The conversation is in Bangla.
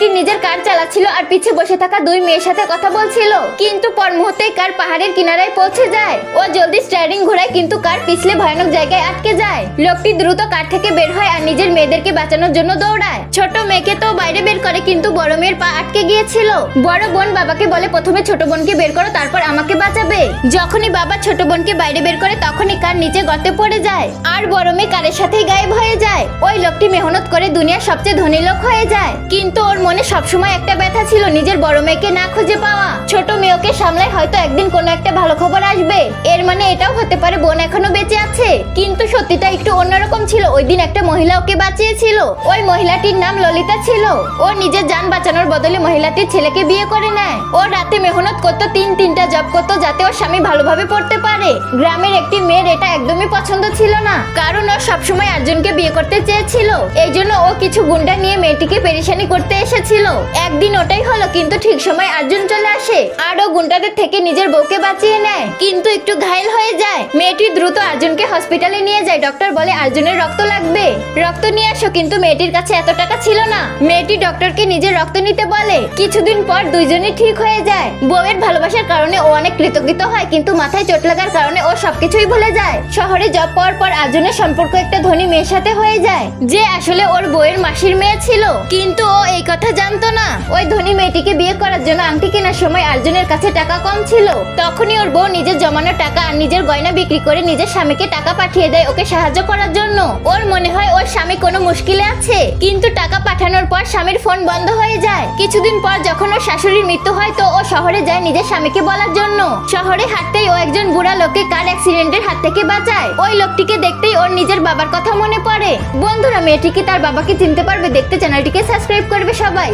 লোকটি নিজের কার চালাচ্ছিল আর পিছে বসে থাকা দুই মেয়ের সাথে কথা বলছিল, কিন্তু পর মুহূর্তেই কার পাহাড়ের কিনারায় পৌঁছে যায়। ও জলদি স্টিয়ারিং ঘোরায় কিন্তু কার পিছলে ভয়ানক জায়গায় আটকে যায়। লোকটি দ্রুত কার থেকে বের হয় আর নিজের মেয়েদেরকে বাঁচানোর জন্য দৌড়ায়। ছোট মেয়েকে তো বাইরে বের করে, কিন্তু বড় মেয়ের পা আটকে গিয়েছিল। বড় বোন বাবাকে বলে প্রথমে ছোট বোনকে বের করো, তারপর আমাকে বাঁচাবে। যখনই বাবা ছোট বোনকে বাইরে বের করে তখনই কার নিচে গর্তে পড়ে যায় আর বড় মেয়ে কারের সাথেই গায়েব হয়ে যায়। ওই লোকটি মেহনত করে দুনিয়ার সবচেয়ে ধনী লোক হয়ে যায়, কিন্তু ওর মনে সবসময় একটা ব্যথা ছিল, নিজের বড় মেয়েকে না খুঁজে পাওয়া। ছোট মেয়েকে সামলায় হয়তো একদিন কোনো একটা ভালো খবর আসবে, এর মানে এটাও হতে পারে বোন এখনো বেঁচে আছে। কিন্তু সত্যিটা একটু অন্যরকম ছিল। ওই দিন একটা মহিলা ওকে বাঁচিয়েছিল। ওই মহিলাটির নাম ললিতা ছিল। ও নিজের জান বাঁচানোর বদলে মহিলাটির ছেলেকে বিয়ে করে নেয়। ও রাতে মেহনত করতো, তিনটা জব করতো যাতে ওর স্বামী ভালোভাবে পড়তে পারে। গ্রামের একটি মেয়ের এটা একদমই পছন্দ ছিল না, কারণ ও সবসময় আর্জুনকে বিয়ে করতে চেয়েছিল। এই জন্য ও কিছু গুন্ডা নিয়ে মেয়েটিকে পেরেশানি করতে এসেছিল। একদিন ওটাই হলো, কিন্তু ঠিক সময় আর্জুন চলে আসে আর ও গুন্ডাদের থেকে নিজের বউকে বাঁচিয়ে নেয়, কিন্তু একটু ঘায়েল হয়ে যায়। মেয়েটি দ্রুত আর্জুনকে হসপিটালে নিয়ে যায়। ডক্টর বলে আর্জুনের রক্ত লাগবে, রক্ত নিয়ে আসো, কিন্তু মেয়েটির কাছে এত টাকা ছিল না। মেয়েটি ডক্টরকে নিজের রক্ত নিতে বলে। কিছুদিন পর দুইজনই ঠিক হয়ে যায়। বউয়ের ভালোবাসার কারণে ও অনেক কৃতজ্ঞ হয়, কিন্তু মাথায় চোট লাগার কারণে ও সবকিছুই ভুলে যায়। শহরে জব পাওয়ার পর আর্জুনের সম্পর্ক একটা ধনী মেয়ের সাথে হয়ে যায়, যে আসলে ওর বউয়ের মাসির মেয়ে ছিল, কিন্তু ও এই কথা জানতো না। ওই ধনী মেয়েটিকে বিয়ে করার জন্য আংটি কেনার সময় আর্জুনের কাছে টাকা কম ছিল। তখনই ওর বউ নিজের জমানো টাকা আর নিজের গয়না বিক্রি করে নিজের স্বামীকে টাকা পাঠিয়ে দেয় ওকে সাহায্য করার জন্য। ওর মনে হয় ওর স্বামী কোনো মুশকিলে আছে, কিন্তু টাকা পাঠানোর পর স্বামীর ফোন বন্ধ হয়ে যায়। কিছুদিন পর যখন ওর শাশুড়ির মৃত্যু হয়, তো ও শহরে যায় নিজের স্বামীকে বলার জন্য। শহরে হাঁটতেই ও একজন বুড়া লোককে কার অ্যাক্সিডেন্টের হাত থেকে বাঁচায়। ওই লোকটিকে দেখতেই ওর নিজের বাবার কথা মনে পড়ে। বন্ধুরা, মেয়েটি কি তার বাবাকে চিনতে পারবে? দেখতে চ্যানেলটিকে সাবস্ক্রাইব করবে সবাই।